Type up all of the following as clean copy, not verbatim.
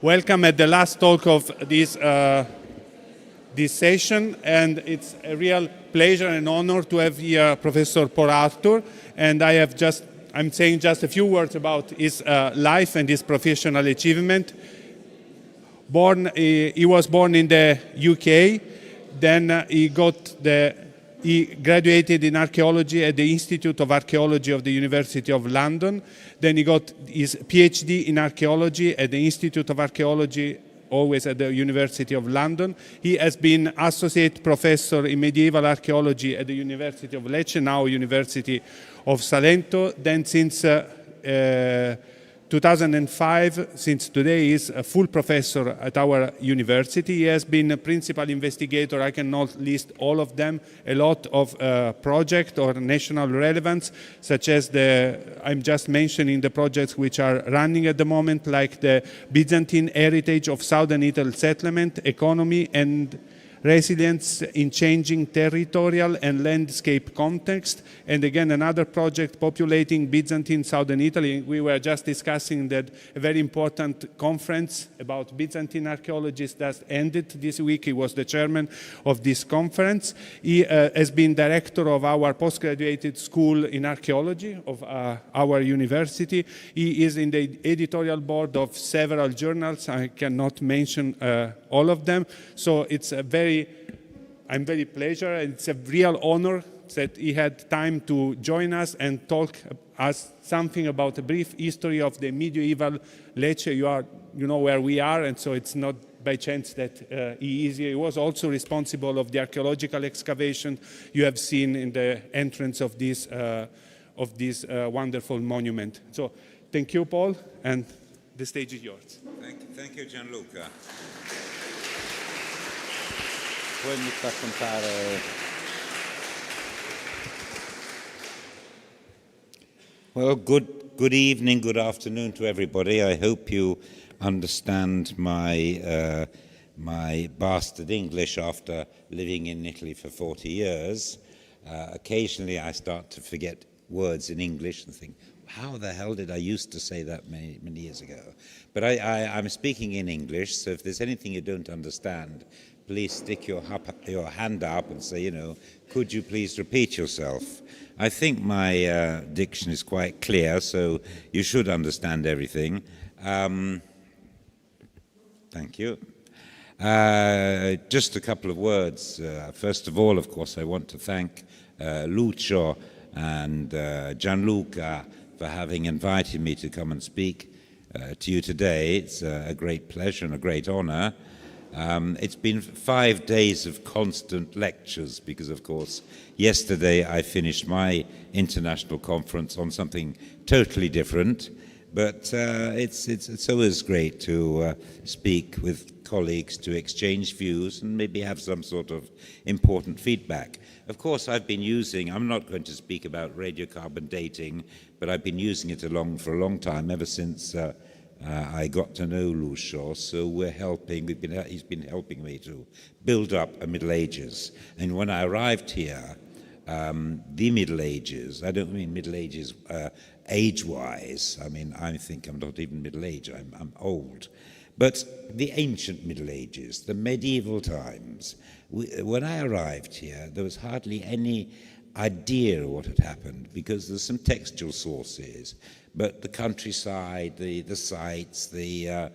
welcome at the last talk of this session, and it's a real pleasure and honor to have here Professor Paul Arthur, and I'm saying just a few words about his life and his professional achievement. He was born in the UK, then he graduated in archaeology at the Institute of Archaeology of the University of London. Then he got his PhD in archaeology at the Institute of Archaeology, always at the University of London. He has been associate professor in medieval archaeology at the University of Lecce, now University of Salento. Then since 2005, since today, is a full professor at our university. He has been a principal investigator, I cannot list all of them, a lot of projects or national relevance, such as I'm just mentioning the projects which are running at the moment, like the Byzantine heritage of Southern Italy settlement, economy and resilience in changing territorial and landscape context, and again another project populating Byzantine Southern Italy. We were just discussing that a very important conference about Byzantine archaeologists that ended this week. He was the chairman of this conference. He has been director of our postgraduate school in archaeology of our university. He is in the editorial board of several journals. I cannot mention all of them. So it's I'm very pleased, and it's a real honor that he had time to join us and talk us something about a brief history of the medieval Lecce. You know where we are, and so it's not by chance that he is here. He was also responsible of the archaeological excavation you have seen in the entrance of this wonderful monument. So thank you, Paul, and the stage is yours. Thank you, Gianluca. Well, good evening, good afternoon to everybody. I hope you understand my bastard English after living in Italy for 40 years. Occasionally I start to forget words in English and think, how the hell did I used to say that many years ago? But I'm speaking in English, so if there's anything you don't understand, please stick your hand up and say, could you please repeat yourself? I think my diction is quite clear, so you should understand everything. Thank you. Just a couple of words. First of all, of course, I want to thank Lucio and Gianluca for having invited me to come and speak to you today. It's a great pleasure and a great honor. It's been 5 days of constant lectures because, of course, yesterday I finished my international conference on something totally different. But it's always great to speak with colleagues, to exchange views and maybe have some sort of important feedback. Of course, I'm not going to speak about radiocarbon dating, but I've been using it for a long time, ever since I got to know Lucio. So he's been helping me to build up a Middle Ages. And when I arrived here, the Middle Ages, I don't mean Middle Ages age-wise, I think I'm not even middle-aged, I'm old. But the ancient Middle Ages, the medieval times, when I arrived here, there was hardly any idea what had happened, because there's some textual sources, but the countryside, the sites, the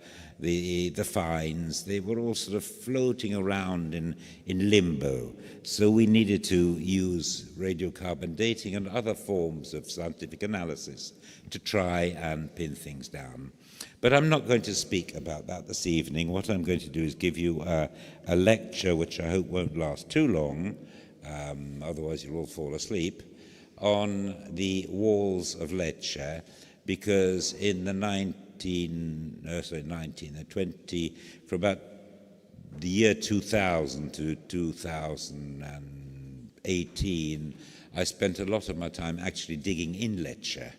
finds, they were all sort of floating around in limbo. So we needed to use radiocarbon dating and other forms of scientific analysis to try and pin things down. But I'm not going to speak about that this evening. What I'm going to do is give you a lecture, which I hope won't last too long, otherwise you'll all fall asleep, on the walls of Lecce, because in the from about the year 2000 to 2018, I spent a lot of my time actually digging in Lecce.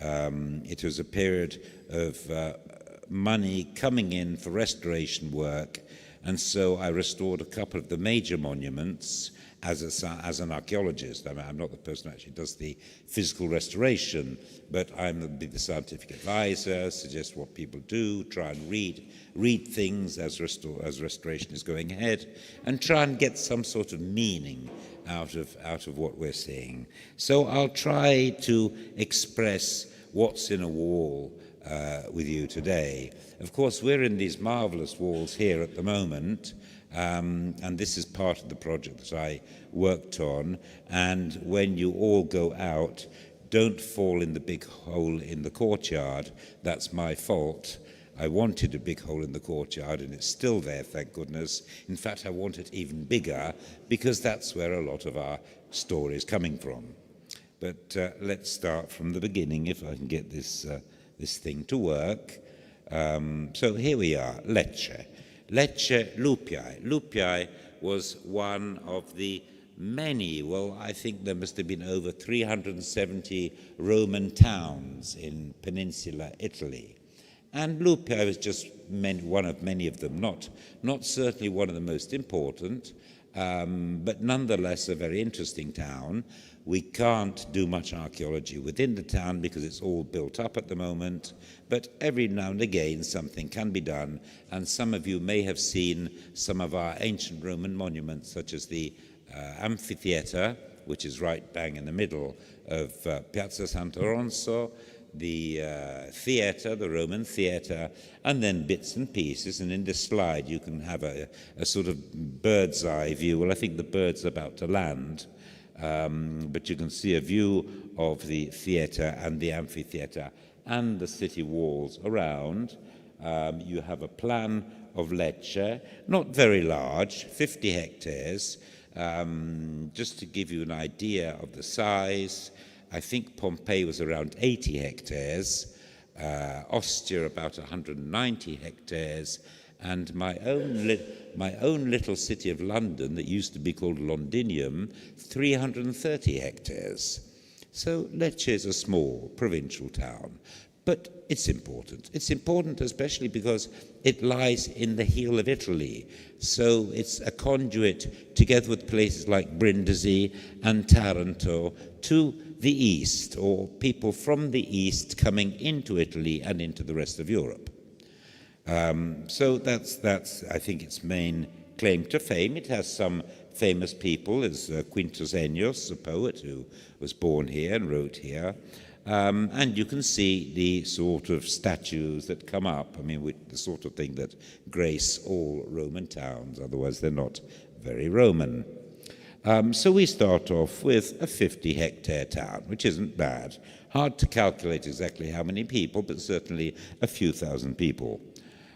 It was a period of money coming in for restoration work, And so I restored a couple of the major monuments as an archaeologist. I mean, I'm not the person who actually does the physical restoration, but I'm the scientific advisor, suggest what people do, try and read things as restoration is going ahead, and try and get some sort of meaning out of what we're seeing. So I'll try to express what's in a wall with you today. Of course, we're in these marvelous walls here at the moment, and this is part of the project that I worked on. And when you all go out, don't fall in the big hole in the courtyard. That's my fault. I wanted a big hole in the courtyard, and it's still there, thank goodness. In fact, I want it even bigger, because that's where a lot of our story is coming from. But let's start from the beginning, if I can get this thing to work. So here we are, Lecce. Lecce, Lupiai. Lupiai was one of the many, well, I think there must have been over 370 Roman towns in Peninsula Italy. And Lupiai was just one of many of them, not certainly one of the most important, but nonetheless a very interesting town. We can't do much archaeology within the town because it's all built up at the moment, but every now and again something can be done, and some of you may have seen some of our ancient Roman monuments, such as the amphitheatre, which is right bang in the middle of Piazza Sant'Oronzo, the theatre, the Roman theatre, and then bits and pieces. And in this slide you can have a sort of bird's eye view. Well, I think the bird's about to land, but you can see a view of the theatre and the amphitheatre and the city walls around. You have a plan of Lecce, not very large, 50 hectares. Just to give you an idea of the size, I think Pompeii was around 80 hectares, Ostia about 190 hectares, and my own little city of London, that used to be called Londinium, 330 hectares. So Lecce is a small provincial town, but it's important. It's important especially because it lies in the heel of Italy. So it's a conduit, together with places like Brindisi and Taranto, to the east, or people from the east coming into Italy and into the rest of Europe. So that's I think its main claim to fame. It has some famous people, as Quintus Ennius, a poet who was born here and wrote here. And you can see the sort of statues that come up, I mean, the sort of thing that grace all Roman towns, otherwise they're not very Roman. So we start off with a 50-hectare town, which isn't bad. Hard to calculate exactly how many people, but certainly a few thousand people.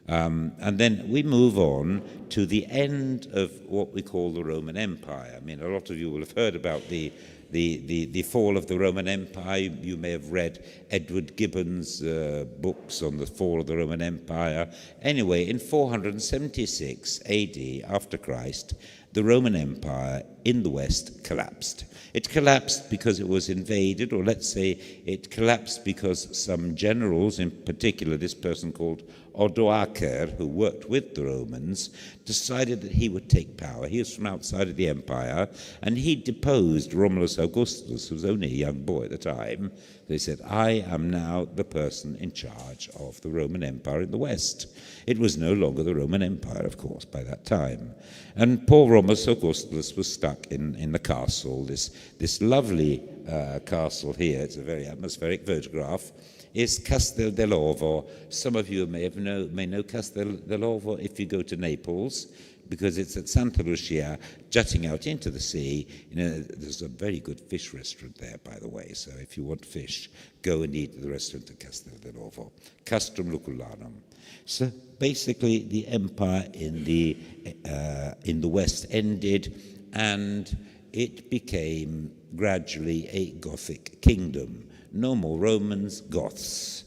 And then we move on to the end of what we call the Roman Empire. I mean, a lot of you will have heard about the fall of the Roman Empire. You may have read Edward Gibbon's books on the fall of the Roman Empire. Anyway, in 476 AD, after Christ, the Roman Empire in the West collapsed. It collapsed because it was invaded, or let's say it collapsed because some generals, in particular this person called Odoacer, who worked with the Romans, decided that he would take power. He was from outside of the empire, and he deposed Romulus Augustus, who was only a young boy at the time. They said, I am now the person in charge of the Roman Empire in the West. It was no longer the Roman Empire, of course, by that time. And poor Romulus Augustus was stuck in the castle, this lovely castle here. It's a very atmospheric photograph. Is Castel dell'Ovo. Some of you may know Castel dell'Ovo if you go to Naples, because it's at Santa Lucia, jutting out into the sea. You know, there's a very good fish restaurant there, by the way. So if you want fish, go and eat at the restaurant at Castel dell'Ovo, Castrum Lucullanum. So basically, the empire in the West ended, and it became gradually a Gothic kingdom. No more Romans, Goths.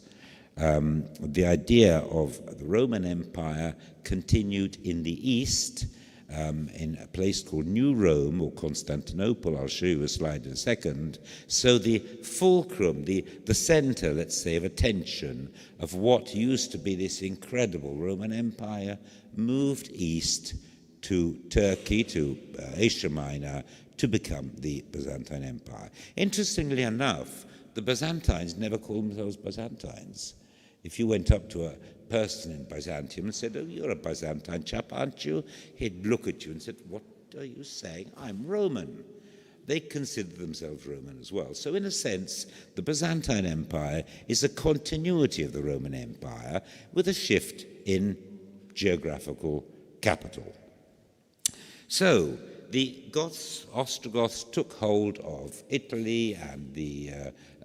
The idea of the Roman Empire continued in the East, in a place called New Rome or Constantinople. I'll show you a slide in a second. So the fulcrum, the center, let's say, of attention of what used to be this incredible Roman Empire moved east to Turkey, to Asia Minor, to become the Byzantine Empire. Interestingly enough, the Byzantines never called themselves Byzantines. If you went up to a person in Byzantium and said, "Oh, you're a Byzantine chap, aren't you?" He'd look at you and said, "What are you saying? I'm Roman." They considered themselves Roman as well. So in a sense, the Byzantine Empire is a continuity of the Roman Empire with a shift in geographical capital. So the Goths, Ostrogoths, took hold of Italy and the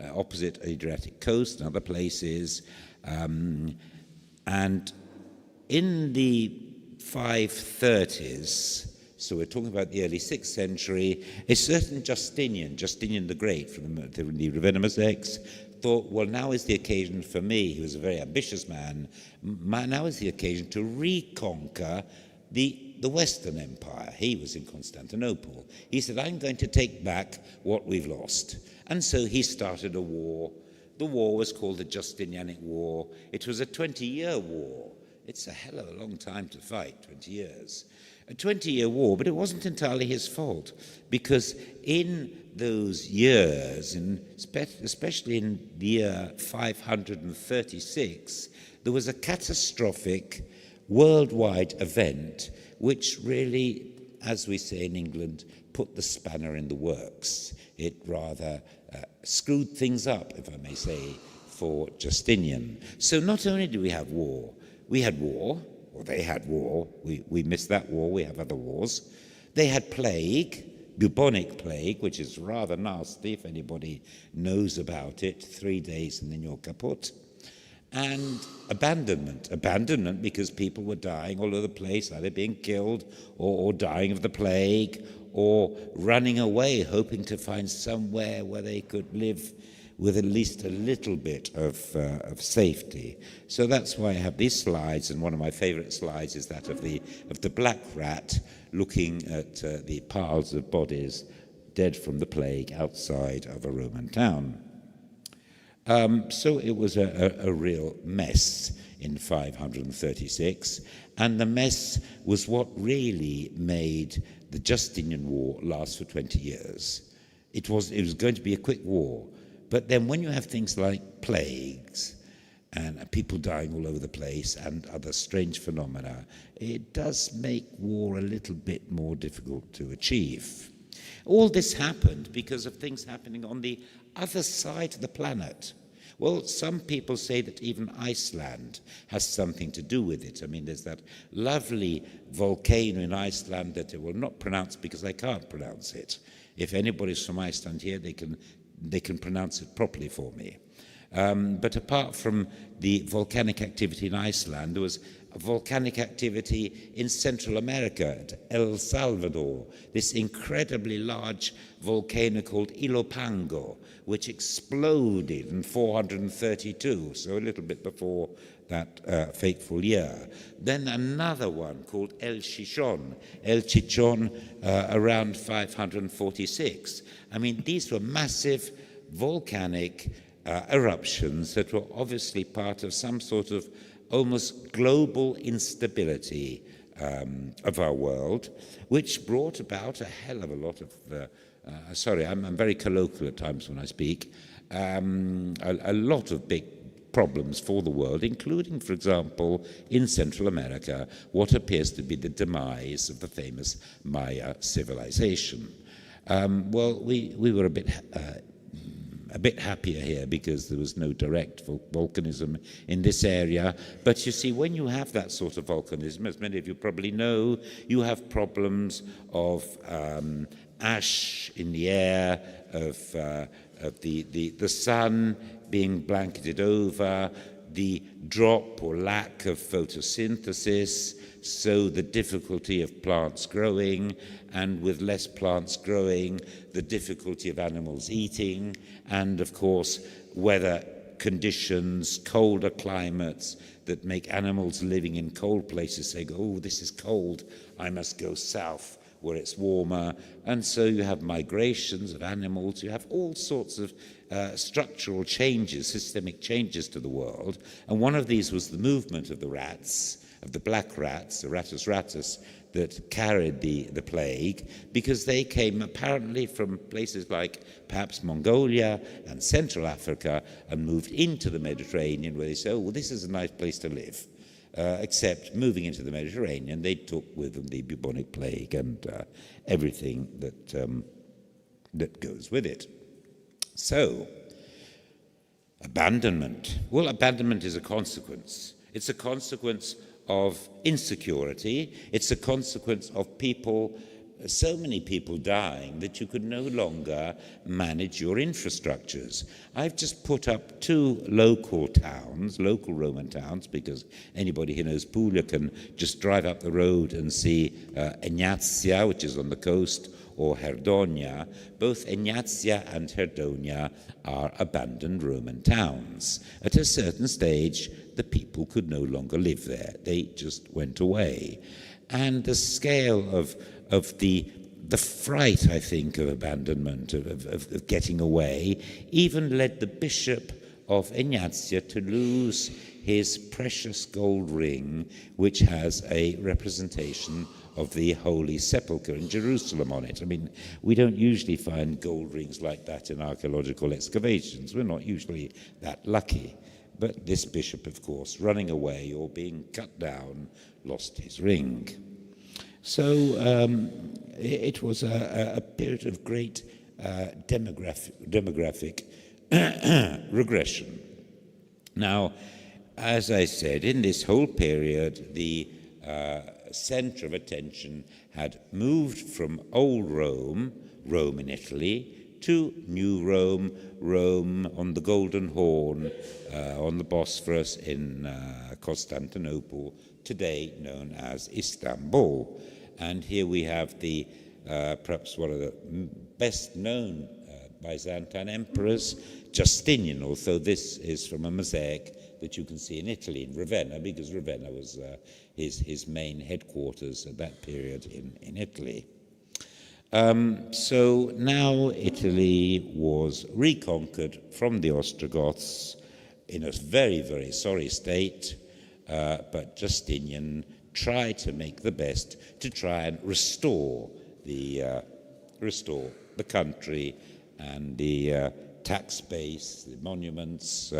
opposite Adriatic coast and other places. And in the 530s, so we're talking about the early 6th century, a certain Justinian the Great from the Ravenna Mosaics, thought, well, now is the occasion for me, he was a very ambitious man, now is the occasion to reconquer the Western Empire. He was in Constantinople. He said, I'm going to take back what we've lost. And so he started a war. The war was called the Justinianic War. It was a 20-year war. It's a hell of a long time to fight, 20 years. A 20-year war, but it wasn't entirely his fault, because in those years, especially in the year 536, there was a catastrophic worldwide event which really, as we say in England, put the spanner in the works. It rather screwed things up, if I may say, for Justinian. So not only do we have war, we had war, or they had war, we missed that war, we have other wars. They had plague, bubonic plague, which is rather nasty if anybody knows about it, 3 days and then you're kaput. And abandonment because people were dying all over the place, either being killed or dying of the plague, or running away, hoping to find somewhere where they could live with at least a little bit of safety. So that's why I have these slides, and one of my favorite slides is that of the black rat looking at the piles of bodies dead from the plague outside of a Roman town. So it was a real mess in 536, and the mess was what really made the Justinian War last for 20 years. It was going to be a quick war, but then when you have things like plagues and people dying all over the place and other strange phenomena, it does make war a little bit more difficult to achieve. All this happened because of things happening on the other side of the planet. Well, some people say that even Iceland has something to do with it. I mean, there's that lovely volcano in Iceland that I will not pronounce because I can't pronounce it. If anybody's from Iceland here, they can pronounce it properly for me. But apart from the volcanic activity in Iceland, there was a volcanic activity in Central America, at El Salvador, this incredibly large volcano called Ilopango, which exploded in 432, so a little bit before that fateful year. Then another one called El Chichon around 546. I mean, these were massive volcanic eruptions that were obviously part of some sort of almost global instability of our world, which brought about a hell of a lot of, I'm very colloquial at times when I speak, a lot of big problems for the world, including, for example, in Central America, what appears to be the demise of the famous Maya civilization. Well, we were a bit happier here because there was no direct volcanism in this area. But you see, when you have that sort of volcanism, as many of you probably know, you have problems of ash in the air, of the sun being blanketed over, the drop or lack of photosynthesis, so the difficulty of plants growing, and with less plants growing, the difficulty of animals eating, and of course, weather conditions, colder climates that make animals living in cold places say, oh, this is cold, I must go south where it's warmer. And so you have migrations of animals, you have all sorts of structural changes, systemic changes to the world. And one of these was the movement of the rats, of the black rats, the Rattus rattus, that carried the plague, because they came apparently from places like perhaps Mongolia and Central Africa and moved into the Mediterranean, where they said, oh, well, this is a nice place to live. Except moving into the Mediterranean, they took with them the bubonic plague and everything that goes with it. So, abandonment. Well, abandonment is a consequence. It's a consequence of insecurity. It's a consequence of people, so many people dying that you could no longer manage your infrastructures. I've just put up 2 local towns, local Roman towns, because anybody who knows Puglia can just drive up the road and see Ignazia, which is on the coast, or Herdonia. Both Ignazia and Herdonia are abandoned Roman towns. At a certain stage, the people could no longer live there. They just went away. And the scale of the fright, I think, of abandonment, of getting away, even led the bishop of Ignazia to lose his precious gold ring, which has a representation of the Holy Sepulchre in Jerusalem on it. I mean, we don't usually find gold rings like that in archaeological excavations. We're not usually that lucky. But this bishop, of course, running away or being cut down, lost his ring. So it was a period of great demographic regression. Now, as I said, in this whole period, the center of attention had moved from old Rome, Rome in Italy, to New Rome, Rome on the Golden Horn, on the Bosphorus in Constantinople, today known as Istanbul. And here we have the perhaps one of the best known Byzantine emperors, Justinian, although this is from a mosaic that you can see in Italy, in Ravenna, because Ravenna was his main headquarters at that period in Italy. So now Italy was reconquered from the Ostrogoths in a very, very sorry state, but Justinian tried to make the best to try and restore the country and the tax base, the monuments,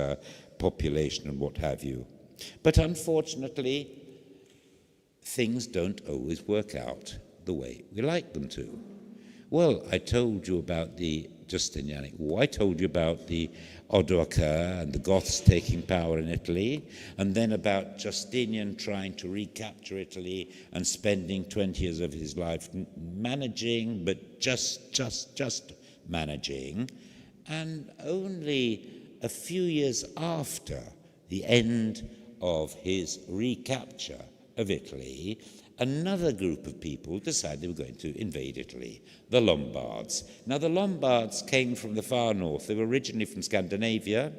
population, and what have you. But unfortunately, things don't always work out the way we like them to. Well, I told you about the Justinianic War. I told you about the Odoacer and the Goths taking power in Italy, and then about Justinian trying to recapture Italy and spending 20 years of his life managing, but just managing. And only a few years after the end of his recapture of Italy, another group of people decided they were going to invade Italy, the Lombards. Now, the Lombards came from the far north. They were originally from Scandinavia,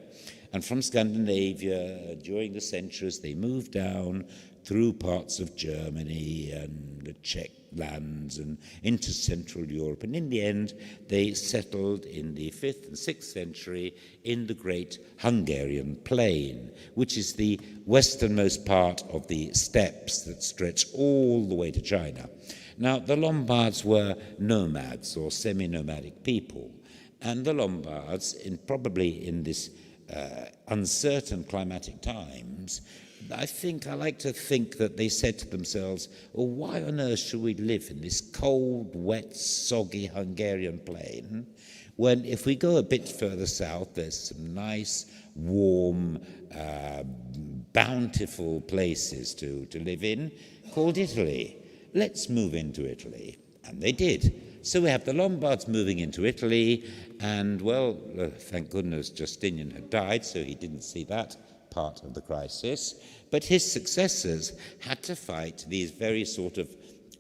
and from Scandinavia, during the centuries, they moved down through parts of Germany and the Czech lands and into Central Europe. And in the end, they settled in the 5th and 6th century in the great Hungarian plain, which is the westernmost part of the steppes that stretch all the way to China. Now, the Lombards were nomads or semi-nomadic people, and the Lombards, probably in this uncertain climatic times, I like to think that they said to themselves, well, why on earth should we live in this cold, wet, soggy Hungarian plain when if we go a bit further south, there's some nice, warm, bountiful places to live in called Italy. Let's move into Italy. And they did. So we have the Lombards moving into Italy, and, well, thank goodness Justinian had died, so he didn't see that part of the crisis. But his successors had to fight these very sort of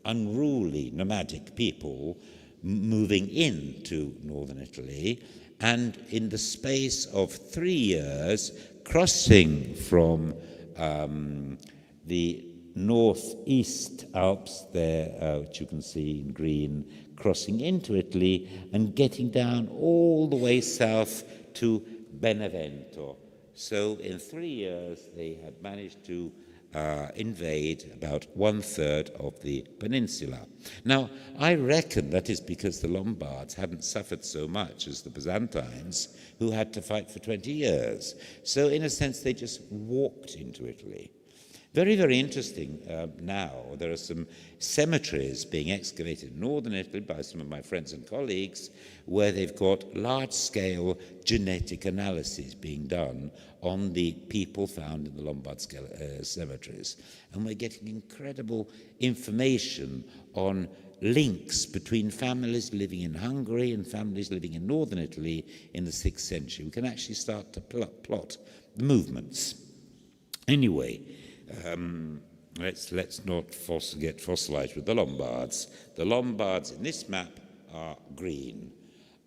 unruly nomadic people moving into northern Italy. And in the space of 3 years, crossing from the northeast Alps there, which you can see in green, crossing into Italy and getting down all the way south to Benevento. So in 3 years, they had managed to invade about 1/3 of the peninsula. Now, I reckon that is because the Lombards hadn't suffered so much as the Byzantines, who had to fight for 20 years. So in a sense, they just walked into Italy. Very, very interesting now. There are some cemeteries being excavated in northern Italy by some of my friends and colleagues where they've got large-scale genetic analyses being done on the people found in the Lombard cemeteries. And we're getting incredible information on links between families living in Hungary and families living in northern Italy in the 6th century. We can actually start to plot the movements. Anyway, let's not get fossilized with the Lombards. The Lombards in this map are green.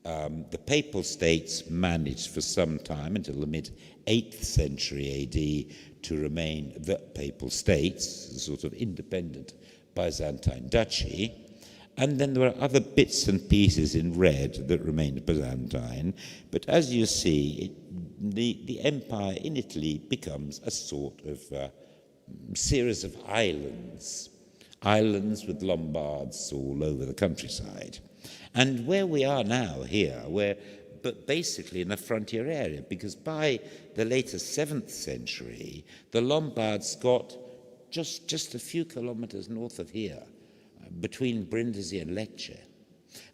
The Papal States managed for some time, until the mid-8th century AD, to remain the Papal States, a sort of independent Byzantine duchy. And then there were other bits and pieces in red that remained Byzantine. But as you see, the empire in Italy becomes a sort of series of islands with Lombards all over the countryside. And where we are now here, we're basically in a frontier area, because by the later 7th century, the Lombards got just a few kilometers north of here, between Brindisi and Lecce.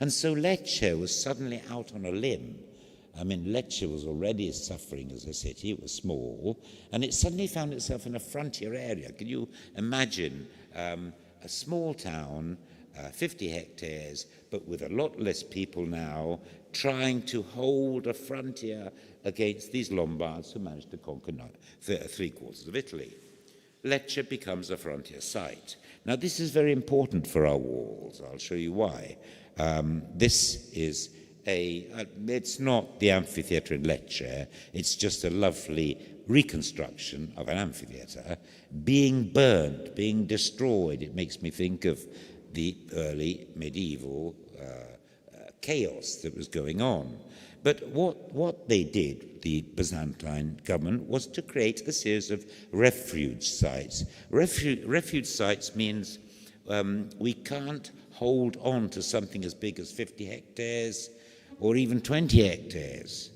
And so Lecce was suddenly out on a limb. I mean, Lecce was already suffering as a city. It was small, and it suddenly found itself in a frontier area. Can you imagine a small town, 50 hectares, but with a lot less people now, trying to hold a frontier against these Lombards who managed to conquer 3/4 of Italy? Lecce becomes a frontier site. Now, this is very important for our walls. I'll show you why. This is it's not the amphitheatre in Lecce, it's just a lovely reconstruction of an amphitheatre being burnt, being destroyed. It makes me think of the early medieval chaos that was going on. But what they did, the Byzantine government, was to create a series of refuge sites. Refuge sites means we can't hold on to something as big as 50 hectares or even 20 hectares.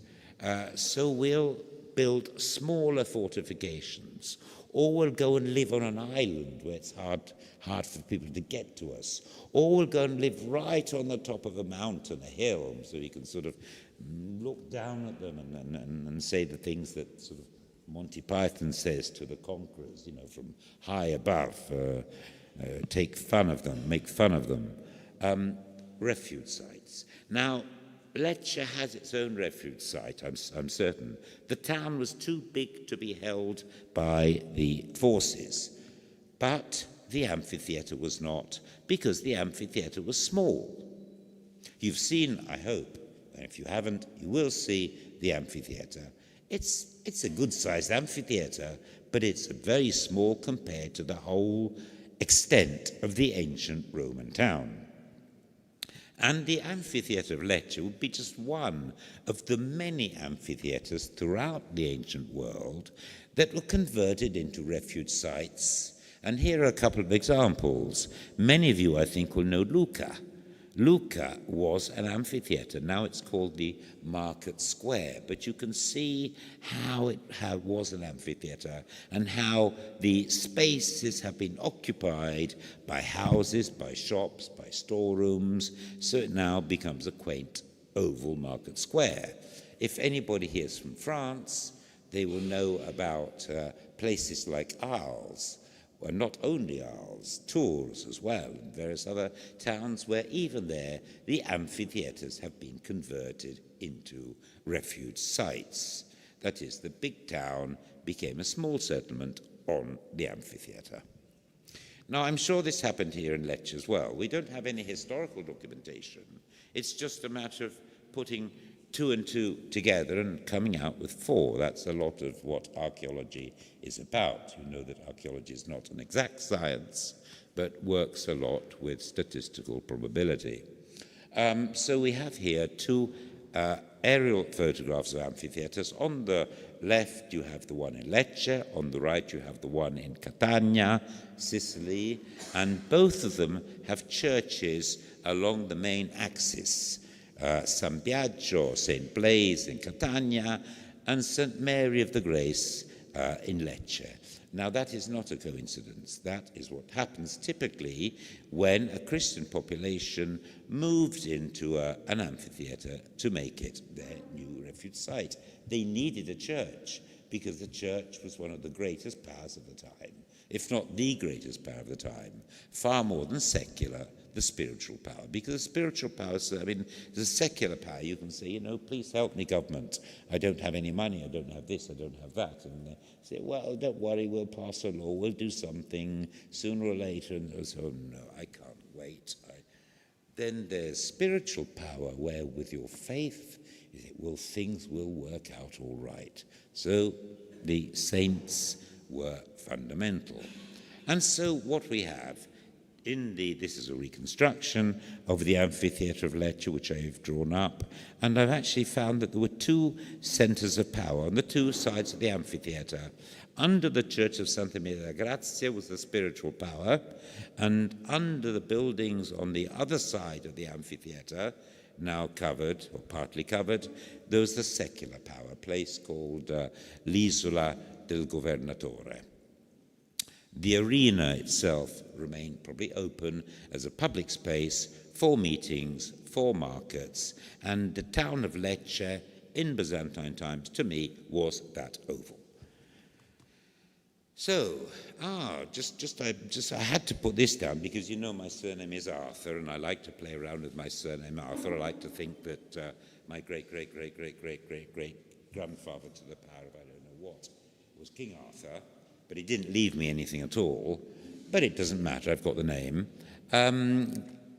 So we'll build smaller fortifications, or we'll go and live on an island where it's hard for people to get to us, or we'll go and live right on the top of a mountain, a hill, so you can sort of look down at them and say the things that sort of Monty Python says to the conquerors, you know, from high above, take fun of them, make fun of them. Refuge sites. Now, Lecce has its own refuge site, I'm certain. The town was too big to be held by the forces, but the amphitheatre was not, because the amphitheatre was small. You've seen, I hope, and if you haven't, you will see the amphitheatre. It's a good-sized amphitheatre, but it's very small compared to the whole extent of the ancient Roman town. And the amphitheatre of Lecce would be just one of the many amphitheatres throughout the ancient world that were converted into refuge sites. And here are a couple of examples. Many of you, I think, will know Lucca. Lucca was an amphitheatre. Now it's called the Market Square, but you can see how it was an amphitheatre and how the spaces have been occupied by houses, by shops, by storerooms, so it now becomes a quaint oval market square. If anybody here is from France, they will know about places like Arles, well, not only Arles, Tours as well, and various other towns where even there the amphitheatres have been converted into refuge sites. That is, the big town became a small settlement on the amphitheatre. Now, I'm sure this happened here in Lecce as well. We don't have any historical documentation. It's just a matter of putting 2 and 2 together and coming out with 4. That's a lot of what archaeology is about. You know that archaeology is not an exact science, but works a lot with statistical probability. So we have here 2 aerial photographs of amphitheatres. On the left you have the one in Lecce, on the right you have the one in Catania, Sicily, and both of them have churches along the main axis. San Biagio, St. Blaise in Catania, and St. Mary of the Grace in Lecce. Now that is not a coincidence. That is what happens typically when a Christian population moved into an amphitheatre to make it their new refuge site. They needed a church because the church was one of the greatest powers of the time, if not the greatest power of the time, far more than secular, the spiritual power. Because the spiritual power, I mean, the secular power, you can say, you know, please help me, government. I don't have any money, I don't have this, I don't have that. And they say, well, don't worry, we'll pass a law, we'll do something sooner or later. And they'll say, oh, no, I can't wait. Then there's spiritual power, where with your faith, you think, well, things will work out all right. So the saints were fundamental. And so what we have, this is a reconstruction of the amphitheatre of Lecce, which I've drawn up, and I've actually found that there were 2 centres of power on the 2 sides of the amphitheatre. Under the Church of Santa Maria della Grazia was the spiritual power, and under the buildings on the other side of the amphitheatre, now covered, or partly covered, there was the secular power, a place called l'Isola del Governatore. The arena itself remained probably open as a public space for meetings, for markets, and the town of Lecce in Byzantine times, to me, was that oval. So, I had to put this down because you know my surname is Arthur, and I like to play around with my surname Arthur. I like to think that my great-great-great-great-great-great-grandfather to the power of I don't know what was King Arthur, but he didn't leave me anything at all. But it doesn't matter, I've got the name.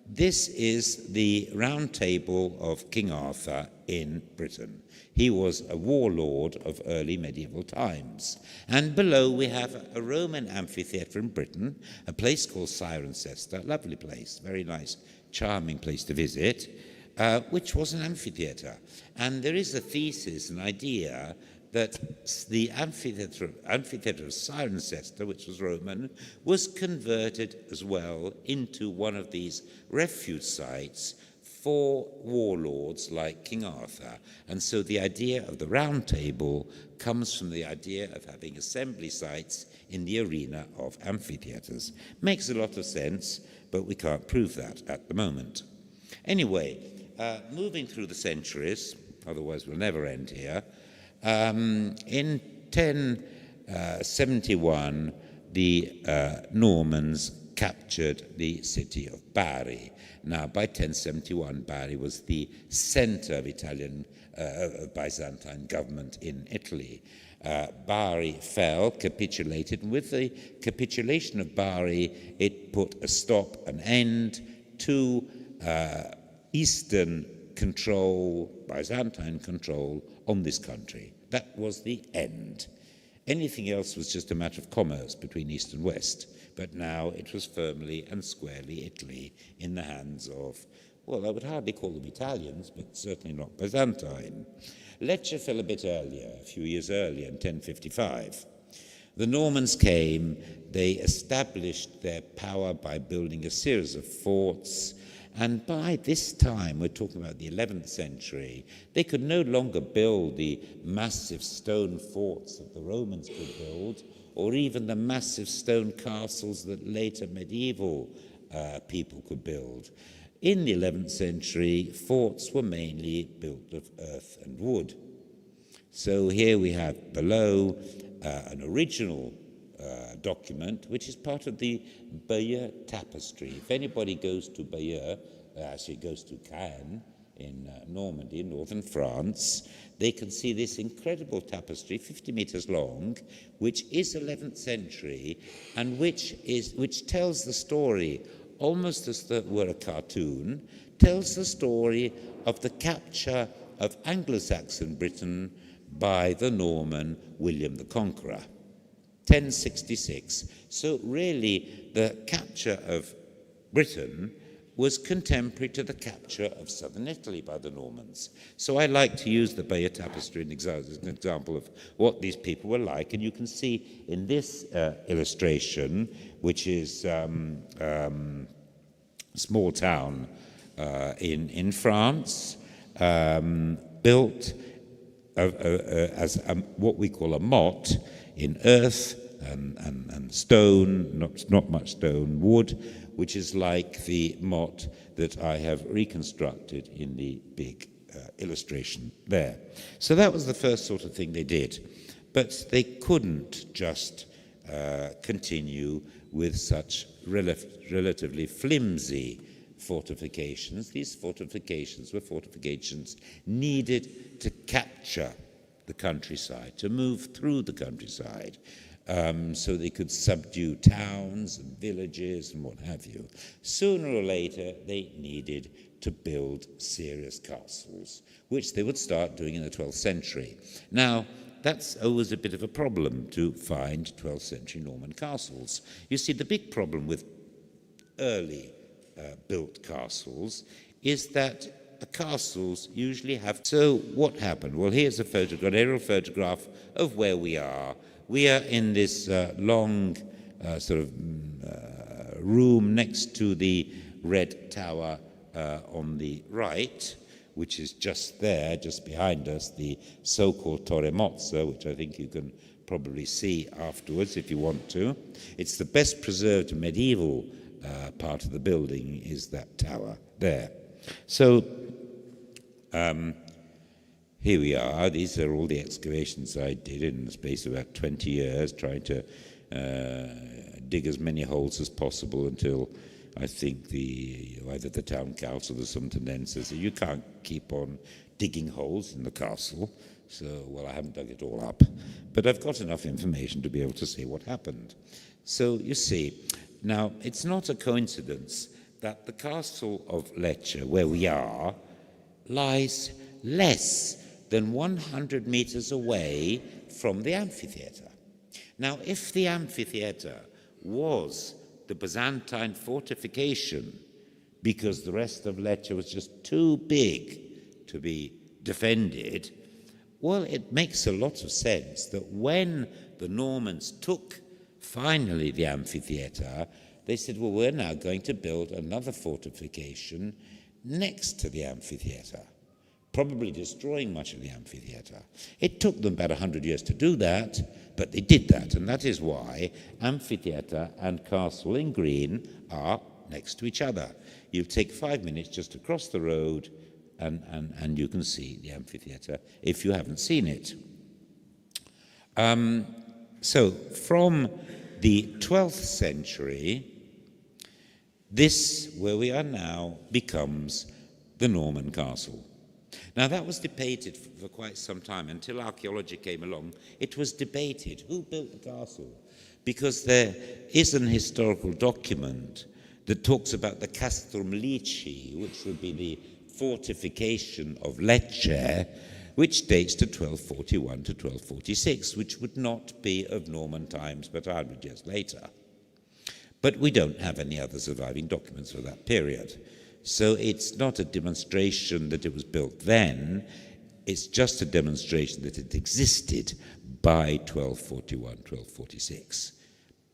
This is the round table of King Arthur in Britain. He was a warlord of early medieval times. And below we have a Roman amphitheatre in Britain, a place called Cirencester, lovely place, very nice, charming place to visit, which was an amphitheatre. And there is a thesis, an idea, that the amphitheatre of Cirencester, which was Roman, was converted as well into one of these refuge sites for warlords like King Arthur. And so the idea of the round table comes from the idea of having assembly sites in the arena of amphitheatres. Makes a lot of sense, but we can't prove that at the moment. Anyway, moving through the centuries, otherwise we'll never end here, in 1071, the Normans captured the city of Bari. Now, by 1071, Bari was the center of Byzantine government in Italy. Bari fell, capitulated, and with the capitulation of Bari, it put a stop, an end to Eastern control, Byzantine control on this country. That was the end. Anything else was just a matter of commerce between East and West, but now it was firmly and squarely Italy in the hands of, well, I would hardly call them Italians, but certainly not Byzantine. Lecce fell a bit earlier, a few years earlier, in 1055. The Normans came, they established their power by building a series of forts, and by this time, we're talking about the 11th century, they could no longer build the massive stone forts that the Romans could build, or even the massive stone castles that later medieval people could build. In the 11th century, forts were mainly built of earth and wood. So here we have below an original document, which is part of the Bayeux tapestry. If anybody goes to Bayeux, actually goes to Caen in Normandy, northern France, they can see this incredible tapestry, 50 meters long, which is 11th century, and which tells the story, almost as though it were a cartoon, tells the story of the capture of Anglo-Saxon Britain by the Norman William the Conqueror, 1066. So really the capture of Britain was contemporary to the capture of southern Italy by the Normans. So I like to use the Bayeux Tapestry as an example of what these people were like. And you can see in this illustration, which is small town in France, built as what we call a motte in earth and stone, not much stone, wood, which is like the motte that I have reconstructed in the big illustration there. So that was the first sort of thing they did. But they couldn't just continue with such relatively flimsy fortifications. These fortifications were fortifications needed to capture the countryside, to move through the countryside, so they could subdue towns and villages and what have you. Sooner or later, they needed to build serious castles, which they would start doing in the 12th century. Now, that's always a bit of a problem to find 12th century Norman castles. You see, the big problem with early built castles is that the castles usually have... So what happened? Well, here's a photograph, an aerial photograph of where we are. We are in this long room next to the Red Tower on the right, which is just there, just behind us, the so-called Torre Mozza, which I think you can probably see afterwards if you want to. It's the best preserved medieval part of the building, is that tower there. So here we are. These are all the excavations I did in the space of about 20 years, trying to dig as many holes as possible until I think either the town council or the superintendent says you can't keep on digging holes in the castle. So, well, I haven't dug it all up, but I've got enough information to be able to say what happened. So you see, now it's not a coincidence that the castle of Lecce, where we are, lies less than 100 meters away from the amphitheater. Now, if the amphitheater was the Byzantine fortification because the rest of Lecce was just too big to be defended, well, it makes a lot of sense that when the Normans took finally the amphitheater, they said, well, we're now going to build another fortification next to the amphitheater, probably destroying much of the amphitheater. It took them about 100 years to do that, but they did that, and that is why amphitheater and castle in green are next to each other. You take 5 minutes just to cross the road, and you can see the amphitheater if you haven't seen it. So from the 12th century, this, where we are now, becomes the Norman castle. Now, that was debated for quite some time. Until archaeology came along, it was debated who built the castle, because there is an historical document that talks about the Castrum Lici, which would be the fortification of Lecce, which dates to 1241 to 1246, which would not be of Norman times, but 100 years later. But we don't have any other surviving documents for that period. So it's not a demonstration that it was built then, it's just a demonstration that it existed by 1241, 1246.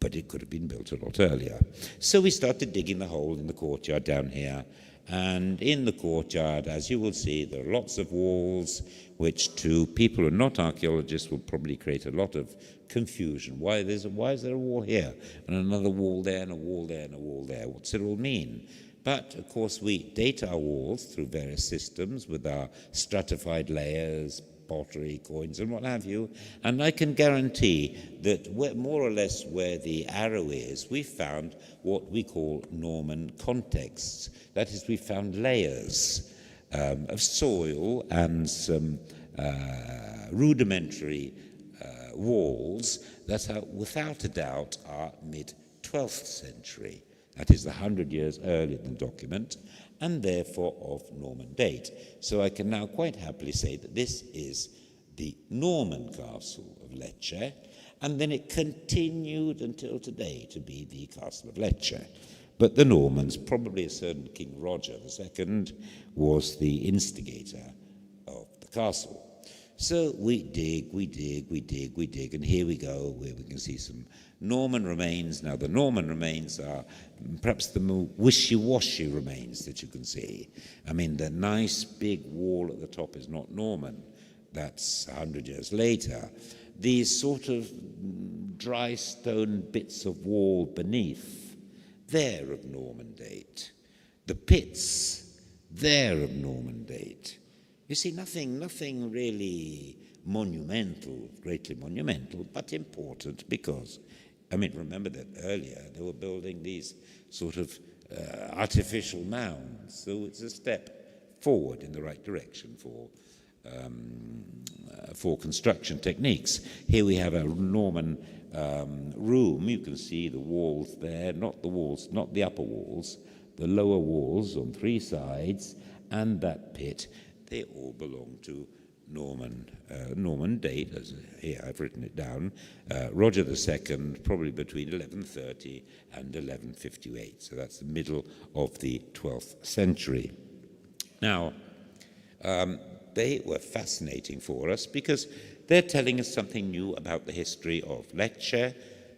But it could have been built a lot earlier. So we started digging the hole in the courtyard down here, and in the courtyard, as you will see, there are lots of walls, which to people who are not archaeologists will probably create a lot of confusion. Why is there a wall here, and another wall there, and a wall there, and a wall there? What's it all mean? But, of course, we date our walls through various systems with our stratified layers, pottery, coins, and what have you. And I can guarantee that more or less where the arrow is, we found what we call Norman contexts. That is, we found layers of soil and some rudimentary walls that are, without a doubt, are mid-12th century. that is 100 years earlier than the document, and therefore of Norman date. So I can now quite happily say that this is the Norman castle of Lecce, and then it continued until today to be the castle of Lecce. But the Normans, probably a certain King Roger II, was the instigator of the castle. So we dig, and here we go, where we can see some Norman remains. Now, the Norman remains are perhaps the more wishy-washy remains that you can see. I mean, the nice big wall at the top is not Norman. That's 100 years later. These sort of dry stone bits of wall beneath, they're of Norman date. The pits, they're of Norman date. You see, nothing really monumental, greatly monumental, but important because, I mean, remember that earlier they were building these sort of artificial mounds, so it's a step forward in the right direction for construction techniques. Here we have a Norman room. You can see the walls there, not the upper walls, the lower walls on three sides, and that pit. They all belong to Norman date, as here I've written it down. Roger II, probably between 1130 and 1158. So that's the middle of the 12th century. Now, they were fascinating for us because they're telling us something new about the history of Lecce.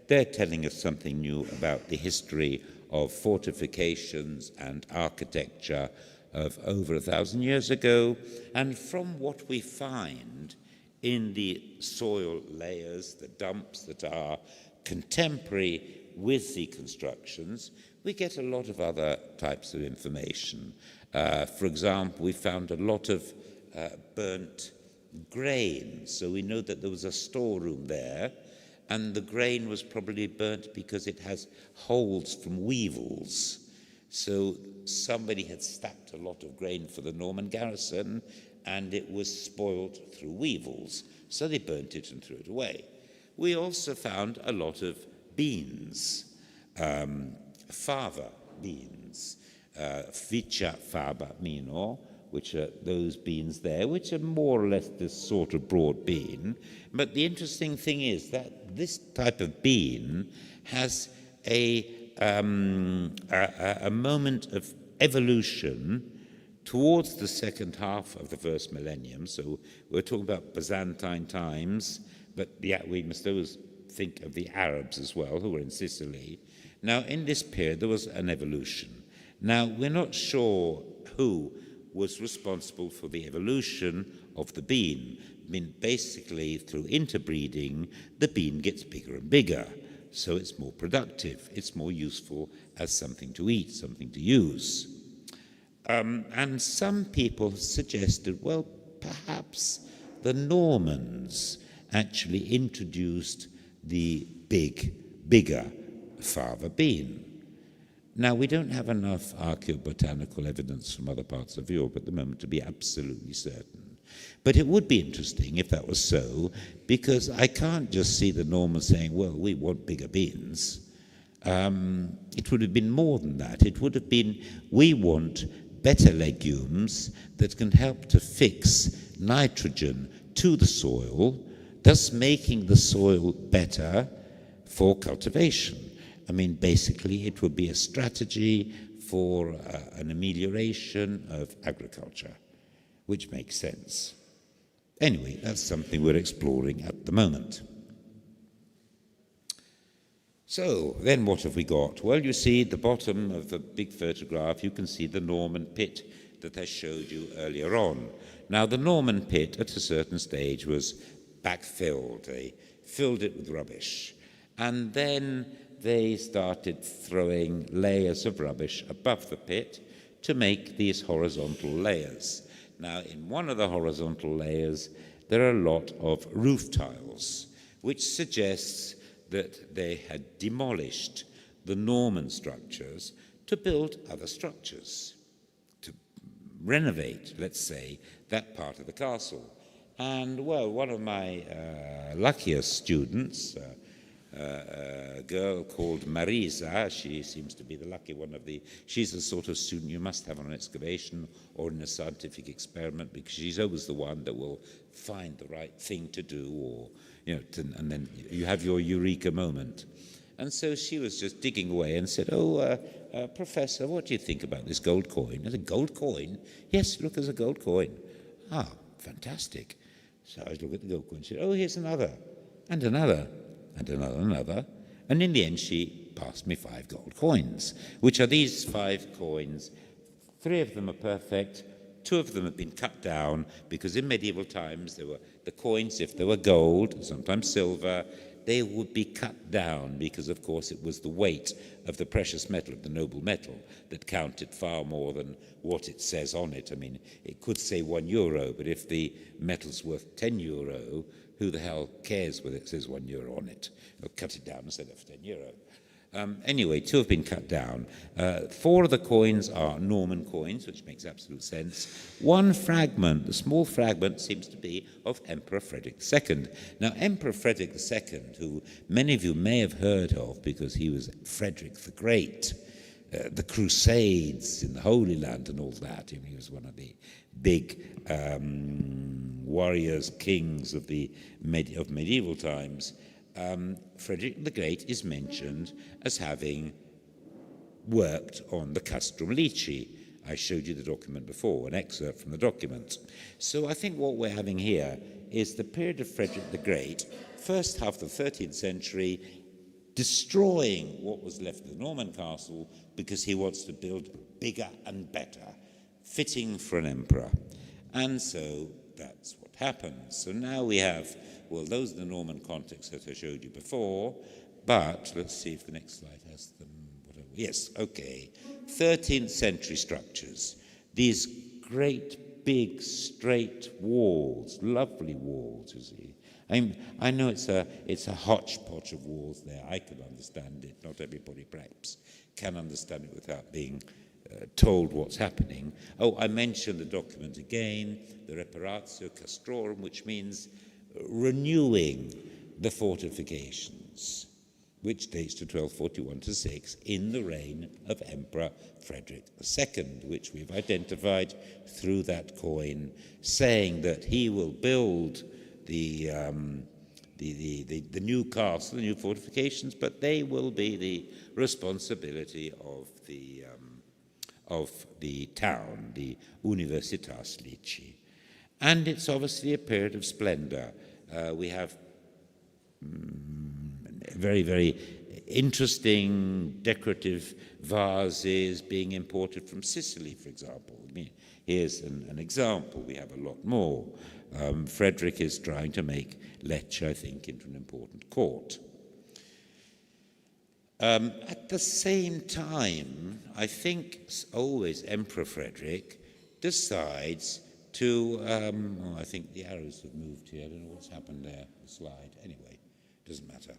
They're telling us something new about the history of fortifications and architecture of over 1,000 years ago. And from what we find in the soil layers, the dumps that are contemporary with the constructions, we get a lot of other types of information. For example, we found a lot of burnt grain. So we know that there was a storeroom there, and the grain was probably burnt because it has holes from weevils. So somebody had stacked a lot of grain for the Norman garrison, and it was spoiled through weevils. So they burnt it and threw it away. We also found a lot of beans, fava beans, ficha faba mino, which are those beans there, which are more or less this sort of broad bean. But the interesting thing is that this type of bean has a moment of evolution towards the second half of the first millennium. So we're talking about Byzantine times, but we must always think of the Arabs as well, who were in Sicily. Now, in this period, there was an evolution. Now, we're not sure who was responsible for the evolution of the bean. I mean, basically, through interbreeding, the bean gets bigger and bigger. So it's more productive, it's more useful as something to eat, something to use. And some people suggested, well, perhaps the Normans actually introduced the bigger fava bean. Now, we don't have enough archaeobotanical evidence from other parts of Europe at the moment to be absolutely certain. But it would be interesting if that was so, because I can't just see the Normans saying, well, we want bigger beans. It would have been more than that. It would have been, we want better legumes that can help to fix nitrogen to the soil, thus making the soil better for cultivation. I mean, basically, it would be a strategy for an amelioration of agriculture, which makes sense. Anyway, that's something we're exploring at the moment. So, then what have we got? Well, you see at the bottom of the big photograph, you can see the Norman pit that I showed you earlier on. Now, the Norman pit, at a certain stage, was backfilled. They filled it with rubbish. And then they started throwing layers of rubbish above the pit to make these horizontal layers. Now, in one of the horizontal layers, there are a lot of roof tiles, which suggests that they had demolished the Norman structures to build other structures, to renovate, let's say, that part of the castle. And, well, one of my luckiest students, a girl called Marisa. She seems to be the lucky one of the... She's the sort of student you must have on an excavation or in a scientific experiment, because she's always the one that will find the right thing to do, or, and then you have your eureka moment. And so she was just digging away and said, Professor, what do you think about this gold coin? I said, gold coin? Yes, look, there's a gold coin. Ah, fantastic. So I look at the gold coin and said, here's another, and another, and another. And in the end, she passed me 5 gold coins, which are these 5 coins. 3 of them are perfect. 2 of them have been cut down, because in medieval times, the coins, if they were gold, sometimes silver, they would be cut down, because, of course, it was the weight of the precious metal, of the noble metal, that counted far more than what it says on it. I mean, it could say €1, but if the metal's worth €10, who the hell cares whether it says €1 on it? They'll cut it down instead of €10. Anyway, 2 have been cut down. 4 of the coins are Norman coins, which makes absolute sense. 1 fragment, the small fragment, seems to be of Emperor Frederick II. Now, Emperor Frederick II, who many of you may have heard of because he was Frederick the Great, the Crusades in the Holy Land and all that. He was one of the big warriors, kings of medieval times. Frederick the Great is mentioned as having worked on the Castrum Lecce. I showed you the document before, an excerpt from the document. So I think what we're having here is the period of Frederick the Great, first half of the 13th century, destroying what was left of the Norman castle because he wants to build bigger and better, fitting for an emperor. And so that's what happens. So now we have, well, those are the Norman contexts that I showed you before, but let's see if the next slide has them. Yes, okay. 13th century structures. These great, big, straight walls, lovely walls, you see. I know it's a hodgepodge of walls there. I can understand it. Not everybody, perhaps, can understand it without being told what's happening. I mentioned the document again, the Reparatio Castrorum, which means renewing the fortifications, which dates to 1241-6 in the reign of Emperor Frederick II, which we've identified through that coin, saying that he will build the new castle, the new fortifications, but they will be the responsibility of the town, the Universitas Lecce. And it's obviously a period of splendor. We have very, very interesting decorative vases being imported from Sicily, for example. I mean, here's an example. We have a lot more. Frederick is trying to make Lecce, I think, into an important court. At the same time, I think always Emperor Frederick decides to, I think the arrows have moved here. I don't know what's happened there, the slide. Anyway, doesn't matter.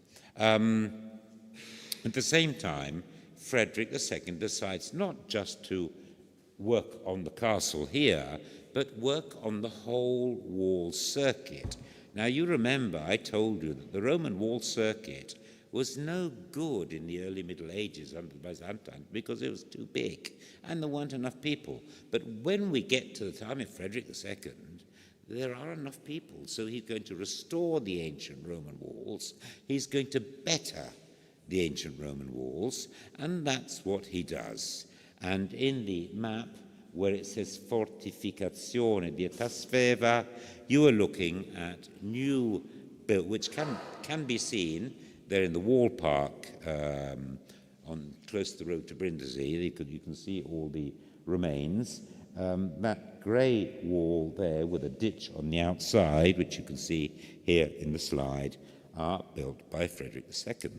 At the same time, Frederick II decides not just to work on the castle here, but work on the whole wall circuit. Now, you remember I told you that the Roman wall circuit was no good in the early Middle Ages under the Byzantine because it was too big and there weren't enough people. But when we get to the time of Frederick II, there are enough people. So he's going to restore the ancient Roman walls. He's going to better the ancient Roman walls, and that's what he does. And in the map, where it says fortificazione di Tasfeva, you are looking at new build, which can be seen there in the wall park on close to the road to Brindisi. You can see all the remains. That grey wall there with a ditch on the outside, which you can see here in the slide, are built by Frederick II.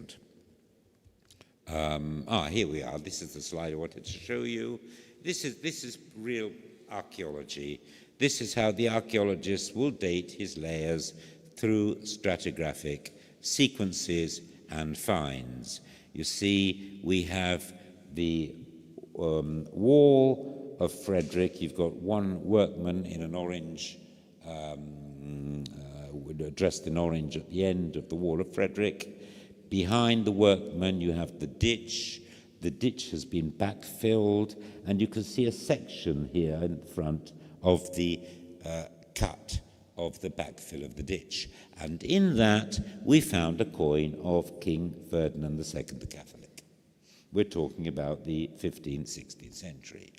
Here we are. This is the slide I wanted to show you. This is real archaeology. This is how the archaeologists will date his layers through stratigraphic sequences and finds. You see, we have the wall of Frederick. You've got one workman in an orange, dressed in orange at the end of the wall of Frederick. Behind the workmen you have the ditch. The ditch has been backfilled, and you can see a section here in front of the cut of the backfill of the ditch. And in that we found a coin of King Ferdinand II the Catholic. We're talking about the 15th, 16th century.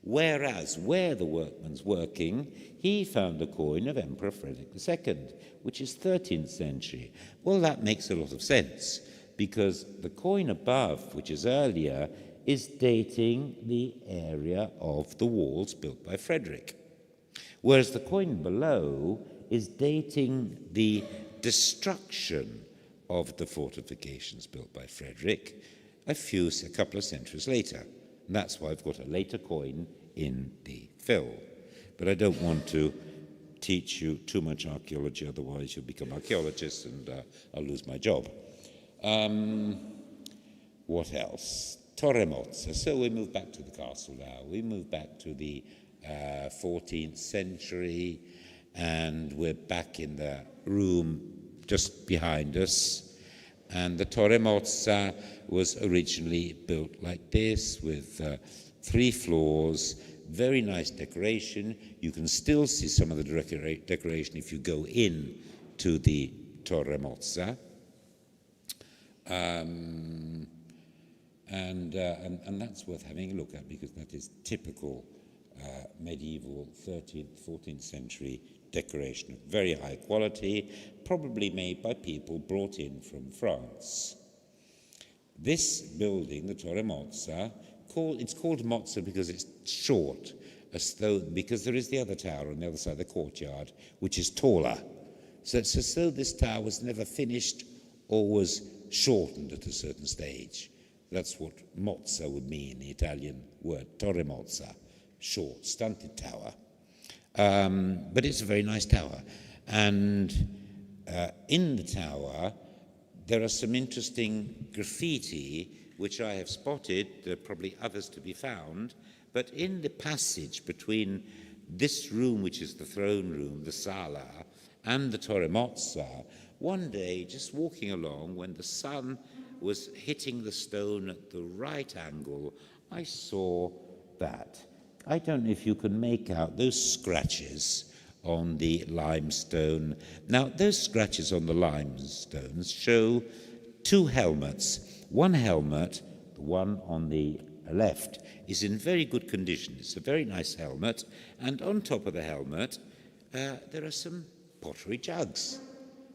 Whereas where the workman's working, he found a coin of Emperor Frederick II, which is 13th century. Well, that makes a lot of sense, because the coin above, which is earlier, is dating the area of the walls built by Frederick, whereas the coin below is dating the destruction of the fortifications built by Frederick a couple of centuries later. And that's why I've got a later coin in the fill. But I don't want to teach you too much archaeology, otherwise you'll become archaeologists and I'll lose my job. What else? Torre Mozza. So we move back to the castle now. We move back to the 14th century, and we're back in the room just behind us. And the Torre Mozza was originally built like this, with 3 floors, very nice decoration. You can still see some of the decoration if you go in to the Torre Mozza. And that's worth having a look at, because that is typical medieval 13th, 14th century decoration of very high quality, probably made by people brought in from France. This building, the Torre Mozza, it's called Mozza because it's short, because there is the other tower on the other side of the courtyard, which is taller. So it's as though this tower was never finished or was shortened at a certain stage. That's what Mozza would mean, the Italian word, Torre Mozza, short, stunted tower. But it's a very nice tower. And in the tower, there are some interesting graffiti, which I have spotted. There are probably others to be found. But in the passage between this room, which is the throne room, the Sala, and the Torre Mozza, one day, just walking along, when the sun was hitting the stone at the right angle, I saw that. I don't know if you can make out those scratches on the limestone. Now, those scratches on the limestones show 2 helmets. One helmet, the one on the left, is in very good condition. It's a very nice helmet. And on top of the helmet, there are some pottery jugs.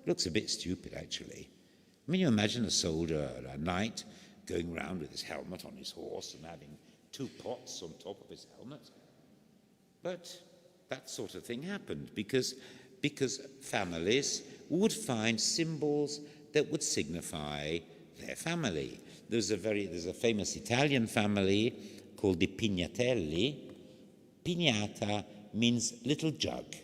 Looks a bit stupid, actually. I mean, you imagine a soldier at a knight going around with his helmet on his horse and having 2 pots on top of his helmet. But that sort of thing happened because families would find symbols that would signify their family. There's a famous Italian family called the Pignatelli. Pignata means little jug.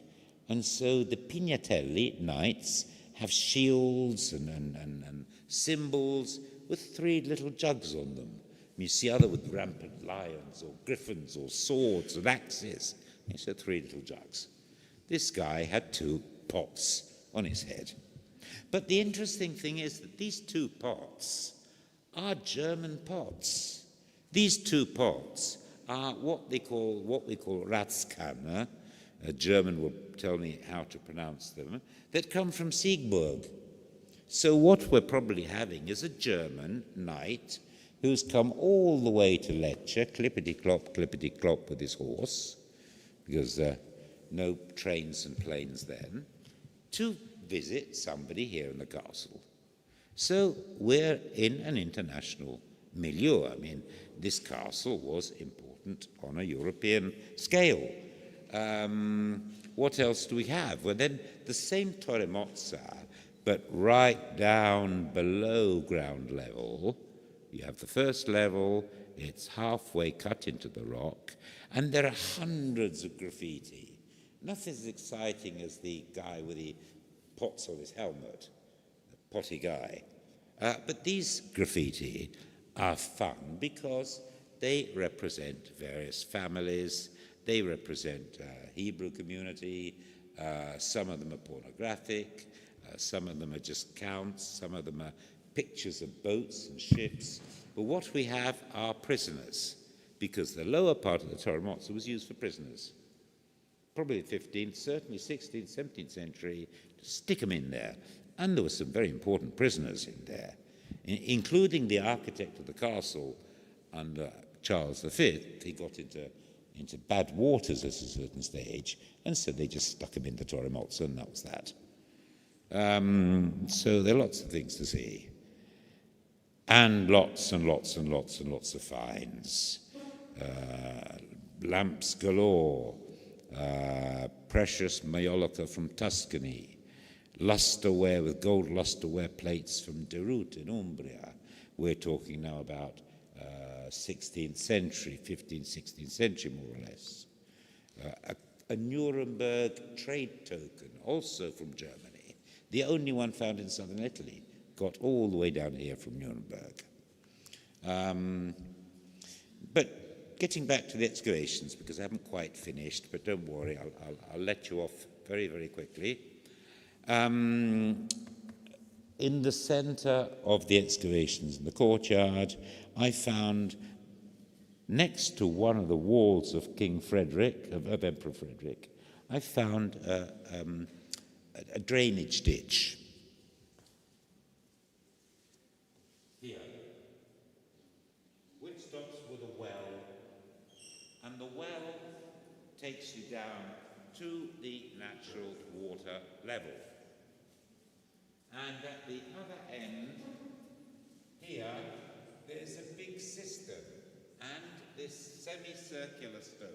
And so the Pignatelli knights have shields and symbols with 3 little jugs on them. You see other with rampant lions or griffins or swords and axes. So 3 little jugs. This guy had 2 pots on his head. But the interesting thing is that these 2 pots are German pots. These 2 pots are what we call Ratskanner. A German will tell me how to pronounce them, that come from Siegburg. So what we're probably having is a German knight who's come all the way to Lecce, clippity-clop with his horse, because no trains and planes then, to visit somebody here in the castle. So we're in an international milieu. I mean, this castle was important on a European scale. What else do we have? Well, then the same Torre Mozza, but right down below ground level. You have the first level, it's halfway cut into the rock, and there are hundreds of graffiti. Nothing as exciting as the guy with the pots on his helmet, the potty guy. But these graffiti are fun because they represent various families. They represent Hebrew community. Some of them are pornographic. Some of them are just counts. Some of them are pictures of boats and ships, but what we have are prisoners, because the lower part of the Torah Mozza was used for prisoners. Probably 15th, certainly 16th, 17th century, to stick them in there. And there were some very important prisoners in there, including the architect of the castle under Charles V. He got into bad waters at a certain stage, and so they just stuck him in the Torah Mozza, and that was that. So there are lots of things to see. And lots and lots and lots and lots of finds. Lamps galore, precious maiolica from Tuscany, lusterware with gold lusterware plates from Derut in Umbria. We're talking now about 16th century, 15th, 16th century, more or less. A Nuremberg trade token, also from Germany, the only one found in southern Italy, got all the way down here from Nuremberg. But getting back to the excavations, because I haven't quite finished, but don't worry, I'll let you off very, very quickly. In the center of the excavations in the courtyard, I found, next to one of the walls of King Frederick, of Emperor Frederick, I found a drainage ditch. Here, which stops with a well, and the well takes you down to the natural water level. And at the other end, here, there's a big cistern and this semicircular stone.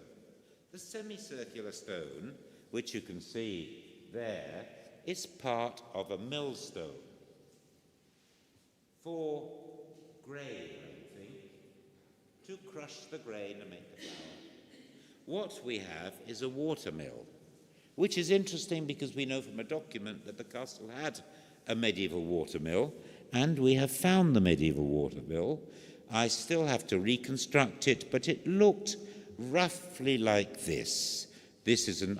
The semicircular stone, which you can see there, is part of a millstone for grain, I think, to crush the grain and make the flour. What we have is a water mill, which is interesting because we know from a document that the castle had a medieval water mill, and we have found the medieval water mill. I still have to reconstruct it, but it looked roughly like this. This is an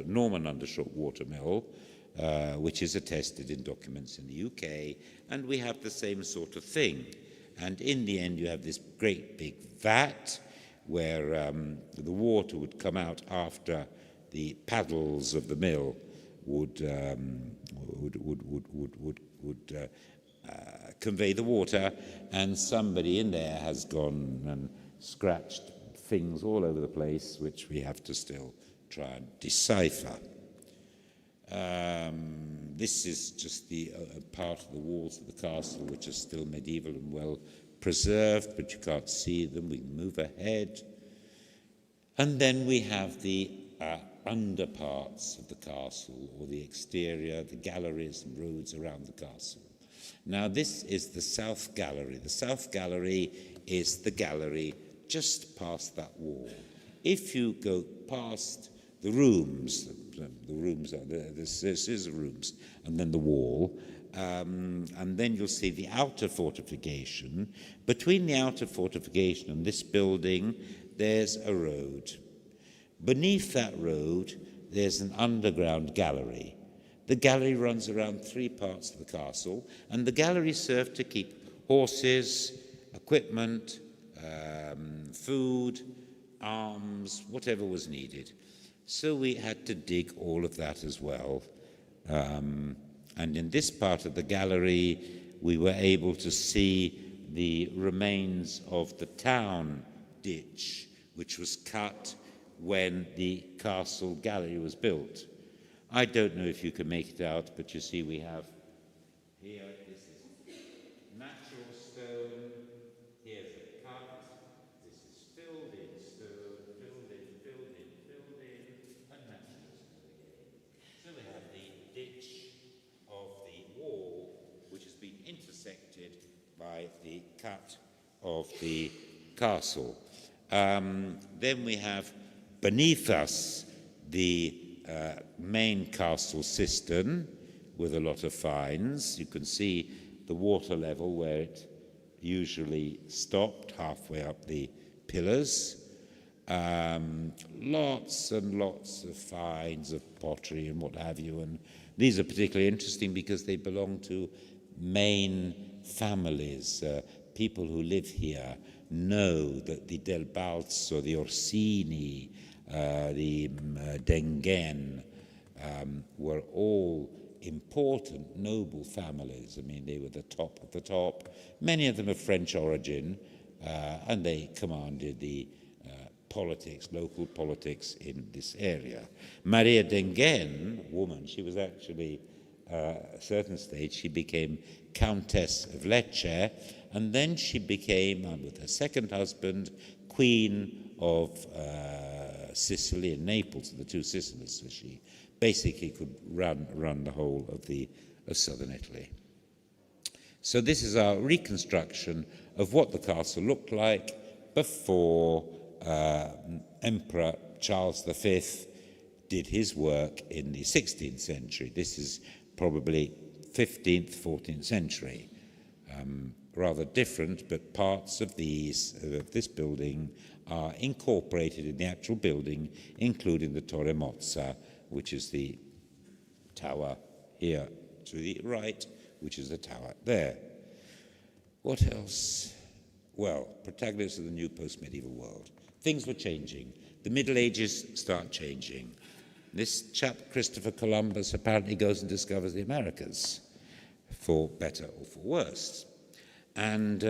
Norman undershot water mill, which is attested in documents in the UK, and we have the same sort of thing. And in the end, you have this great big vat where the water would come out after the paddles of the mill would convey the water, and somebody in there has gone and scratched things all over the place, which we have to still try and decipher. This is just the part of the walls of the castle which are still medieval and well preserved, but you can't see them. We can move ahead. And then we have the underparts of the castle, or the exterior, the galleries and roads around the castle. Now, this is the South Gallery. The South Gallery is the gallery just past that wall. If you go past the rooms, the rooms are there, this is the rooms, and then the wall, and then you'll see the outer fortification. Between the outer fortification and this building, there's a road. Beneath that road, there's an underground gallery. The gallery runs around 3 parts of the castle, and the gallery served to keep horses, equipment, food, arms, whatever was needed. So we had to dig all of that as well. And in this part of the gallery, we were able to see the remains of the town ditch, which was cut when the castle gallery was built. I don't know if you can make it out, but you see we have here, this is natural stone, here's a cut, this is filled in stone, filled in, and natural stone again. So we have the ditch of the wall, which has been intersected by the cut of the castle. Then we have beneath us the main castle cistern with a lot of finds. You can see the water level where it usually stopped, halfway up the pillars. Lots and lots of finds of pottery and what have you, and these are particularly interesting because they belong to main families, people who live here, know that the Del Balzo, the Orsini, the Dengen were all important noble families. I mean, they were the top of the top, many of them of French origin, and they commanded the politics, local politics in this area. Maria Dengen, woman, she was actually, at a certain stage, she became Countess of Lecce, and then she became, with her second husband, Queen of Sicily and Naples, the two Sicilies, so she basically could run the whole of southern Italy. So this is our reconstruction of what the castle looked like before Emperor Charles V did his work in the 16th century. This is probably 15th, 14th century. Rather different, but parts of this building are incorporated in the actual building, including the Torre Mozza, which is the tower here to the right, which is the tower there. What else? Well, protagonists of the new post-medieval world. Things were changing. The Middle Ages start changing. This chap, Christopher Columbus, apparently goes and discovers the Americas, for better or for worse. And,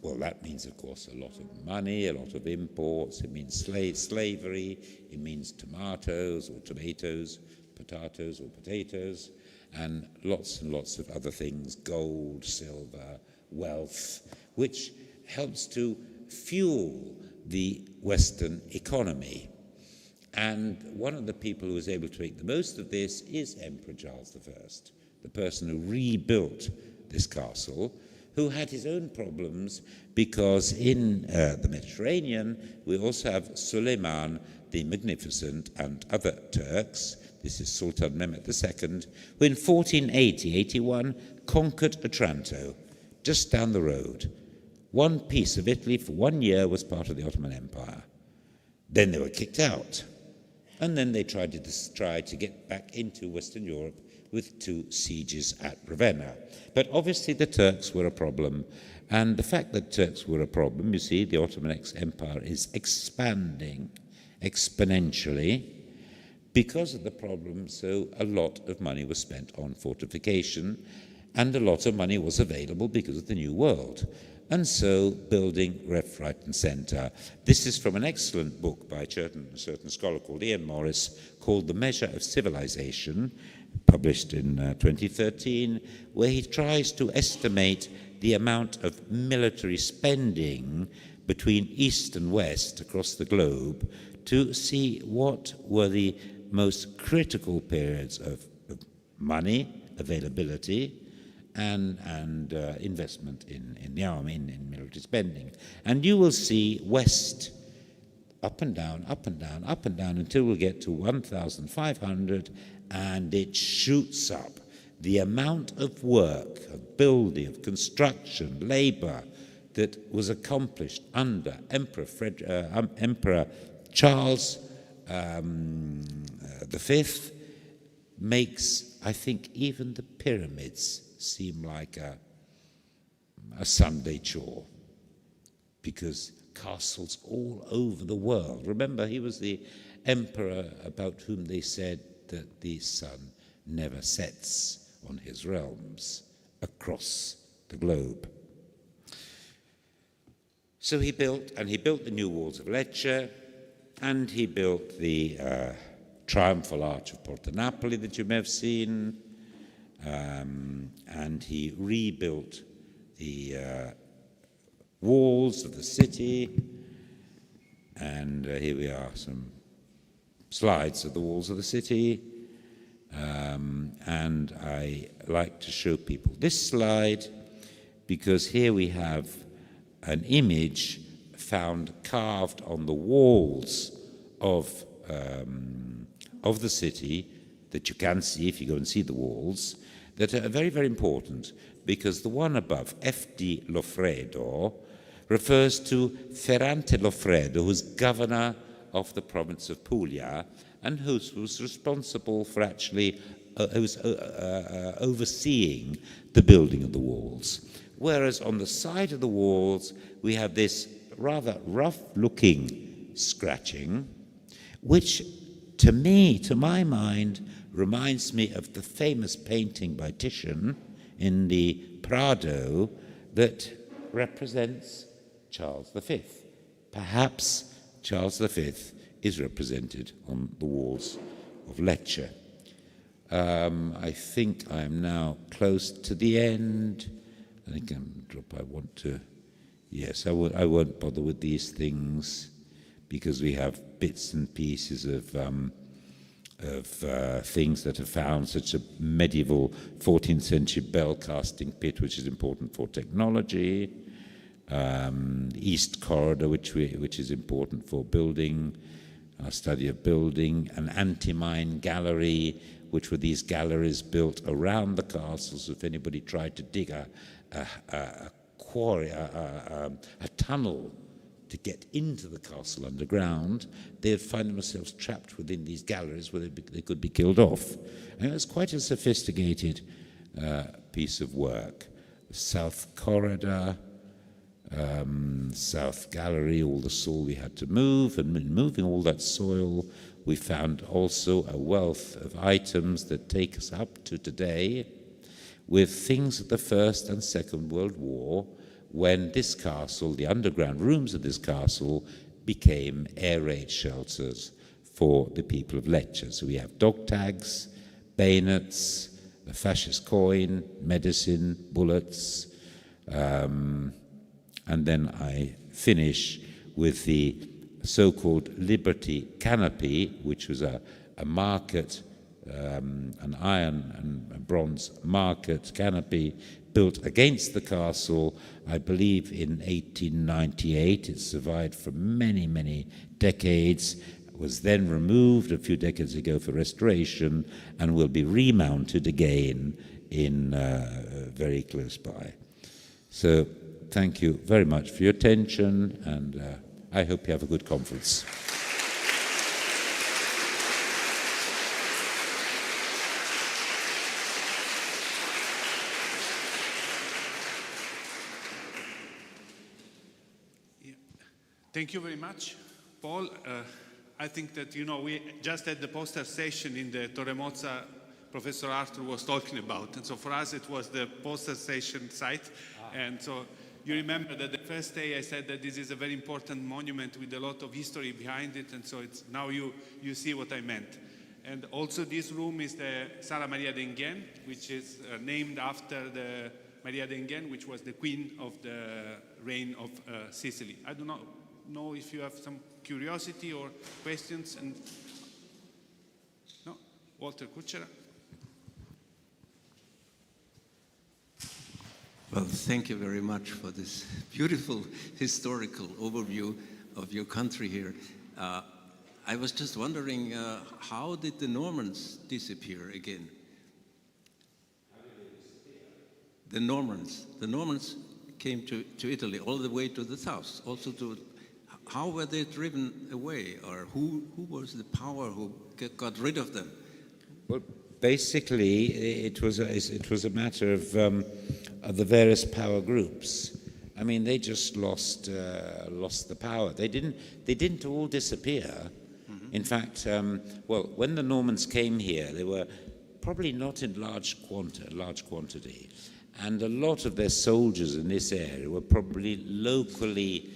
well, that means, of course, a lot of money, a lot of imports. It means slavery. It means tomatoes or tomatoes, potatoes or potatoes, and lots of other things, gold, silver, wealth, which helps to fuel the Western economy. And one of the people who was able to make the most of this is Emperor Charles I, the person who rebuilt this castle, who had his own problems because in the Mediterranean we also have Suleiman the Magnificent and other Turks. This is Sultan Mehmed II, who in 1480-81 conquered Otranto, just down the road. One piece of Italy for 1 year was part of the Ottoman Empire. Then they were kicked out. And then they tried to get back into Western Europe with 2 sieges at Ravenna. But obviously the Turks were a problem. And the fact that Turks were a problem, you see, the Ottoman Empire is expanding exponentially because of the problem. So a lot of money was spent on fortification, and a lot of money was available because of the New World. And so building left, right, and centre. This is from an excellent book by a certain scholar called Ian Morris called The Measure of Civilization, published in 2013, where he tries to estimate the amount of military spending between East and West across the globe to see what were the most critical periods of money availability and investment in the army, in military spending. And you will see West up and down, up and down, up and down until we get to 1,500, and it shoots up. The amount of work, of building, of construction, labor that was accomplished under Emperor Charles V makes, I think, even the pyramids seem like a Sunday chore, because castles all over the world. Remember, he was the emperor about whom they said that the sun never sets on his realms across the globe. So he built the new walls of Lecce, and he built the triumphal arch of Porta Napoli that you may have seen, and he rebuilt the walls of the city. And here we are, some slides of the walls of the city. And I like to show people this slide because here we have an image found carved on the walls of the city that you can see if you go and see the walls, that are very, very important, because the one above, F.D. Loffredo, refers to Ferrante Loffredo, who's governor of the province of Puglia, and who was responsible for actually overseeing the building of the walls. Whereas on the side of the walls, we have this rather rough-looking scratching, which, to me, to my mind, reminds me of the famous painting by Titian in the Prado that represents Charles V. Perhaps Charles V is represented on the walls of Lecce. I think I'm now close to the end. I think I want to... Yes, I won't bother with these things because we have bits and pieces of things that are found, such a medieval 14th century bell casting pit, which is important for technology, the East Corridor, which is important for building, our study of building, an anti-mine gallery, which were these galleries built around the castles. If anybody tried to dig a quarry, a tunnel to get into the castle underground, they'd find themselves trapped within these galleries where they could be killed off. And it was quite a sophisticated piece of work. South Corridor, South Gallery, all the soil we had to move, and in moving all that soil, we found also a wealth of items that take us up to today, with things of the First and Second World War, when this castle, the underground rooms of this castle, became air raid shelters for the people of Lecce. So we have dog tags, bayonets, a fascist coin, medicine, bullets, and then I finish with the so-called Liberty Canopy, which was a market, an iron and bronze market canopy built against the castle, I believe in 1898. It survived for many, many decades, was then removed a few decades ago for restoration, and will be remounted again in very close by. So thank you very much for your attention, and I hope you have a good conference. Thank you very much, Paul. I think that, we just had the poster session in the Torre Mozza Professor Arthur was talking about. And so for us, it was the poster session site. And so you remember that the first day I said that this is a very important monument with a lot of history behind it. And so it's now you see what I meant. And also this room is the Sala Maria d'Enghien, which is named after the Maria d'Enghien, which was the queen of the reign of Sicily. I do not know if you have some curiosity or questions. And no, Walter Kuchera. Well, thank you very much for this beautiful historical overview of your country here. I was just wondering, how did the Normans disappear again? How did they disappear? The Normans came to Italy, all the way to the south, also to... How were they driven away, or who was the power who got rid of them? Well, basically, it was a matter of the various power groups. I mean, they just lost the power. They didn't all disappear. Mm-hmm. In fact, well, when the Normans came here, they were probably not in large quantity, and a lot of their soldiers in this area were probably locally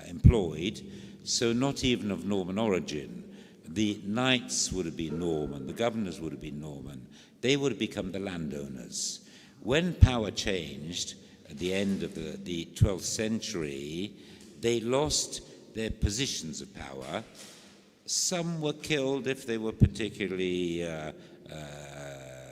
employed, so not even of Norman origin. The knights would have been Norman, the governors would have been Norman. They would have become the landowners. When power changed at the end of the 12th century, they lost their positions of power. Some were killed if they were particularly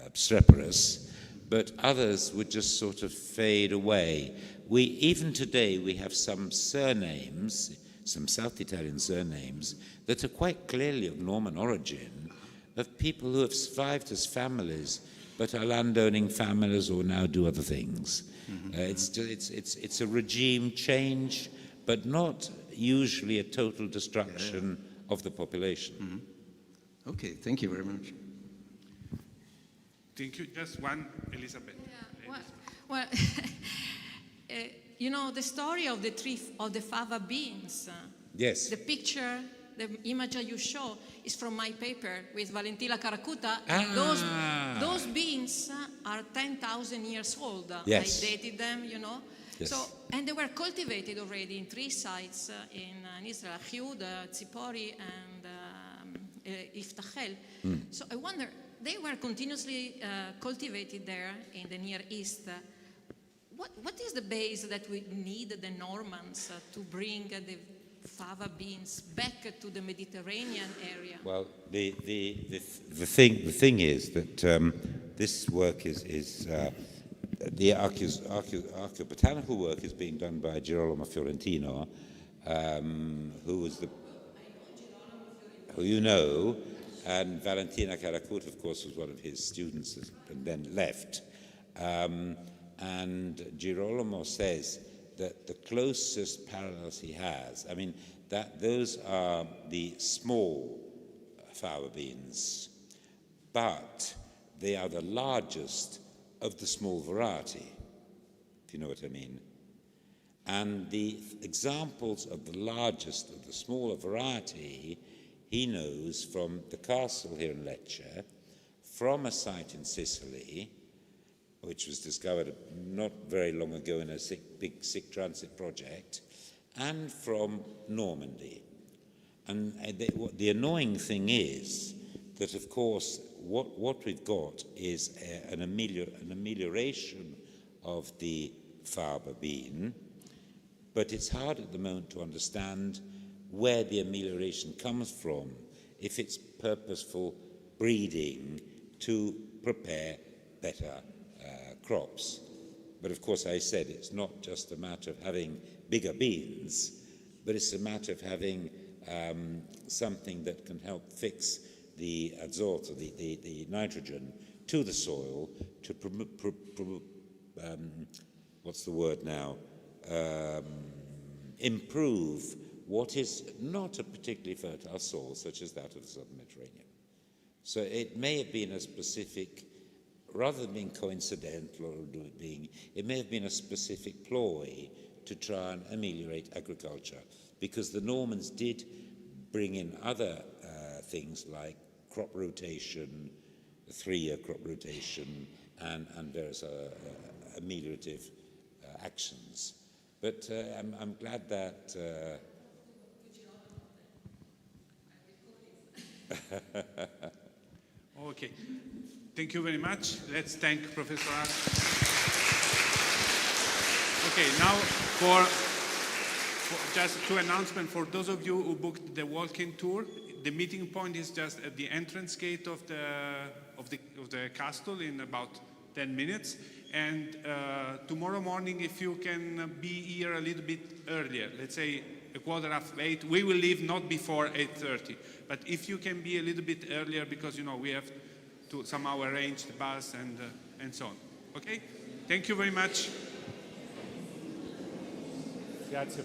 obstreperous, but others would just sort of fade away. Even today, we have some surnames, some South Italian surnames, that are quite clearly of Norman origin, of people who have survived as families, but are landowning families or now do other things. Mm-hmm. It's a regime change, but not usually a total destruction of the population. Mm-hmm. Okay, thank you very much. Thank you. Just one, Elizabeth. Yeah, well, you know the story of the tree of the fava beans. Yes. The picture, the image you show is from my paper with Valentina Caracuta. Those beans are 10,000 years old. Yes. I dated them, you know. Yes. So, and they were cultivated already in 3 sites in Israel, Achiud, Tzipori, and Iftachel. So I wonder, they were continuously cultivated there in the Near East. What is the base that we need the Normans to bring the fava beans back to the Mediterranean area? Well, the thing is that this work is the archaeobotanical work is being done by Girolamo Fiorentino, who you know, and Valentina Caracuta, of course, was one of his students and then left. And Girolamo says that the closest parallels he has, I mean, that those are the small fava beans, but they are the largest of the small variety, if you know what I mean. And the examples of the largest of the smaller variety he knows from the castle here in Lecce, from a site in Sicily, which was discovered not very long ago in a big sick transit project, and from Normandy. And the annoying thing is that, of course, what we've got is an amelioration of the fava bean, but it's hard at the moment to understand where the amelioration comes from, if it's purposeful breeding to prepare better crops. But of course, I said it's not just a matter of having bigger beans, but it's a matter of having something that can help fix the azote, or the nitrogen, to the soil to what's the word now? Improve what is not a particularly fertile soil, such as that of the southern Mediterranean. So it may have been a specific, rather than being coincidental it may have been a specific ploy to try and ameliorate agriculture, because the Normans did bring in other things like crop rotation, 3-year crop rotation, and various ameliorative actions. But I'm glad that Okay, thank you very much. Let's thank Professor Art. Okay, now for just 2 announcements for those of you who booked the walking tour. The meeting point is just at the entrance gate of the castle in about 10 minutes. And tomorrow morning, if you can be here a little bit earlier, let's say 7:45, we will leave not before 8:30. But if you can be a little bit earlier, because we have to somehow arrange the bus and so on. Okay? Thank you very much. Grazie.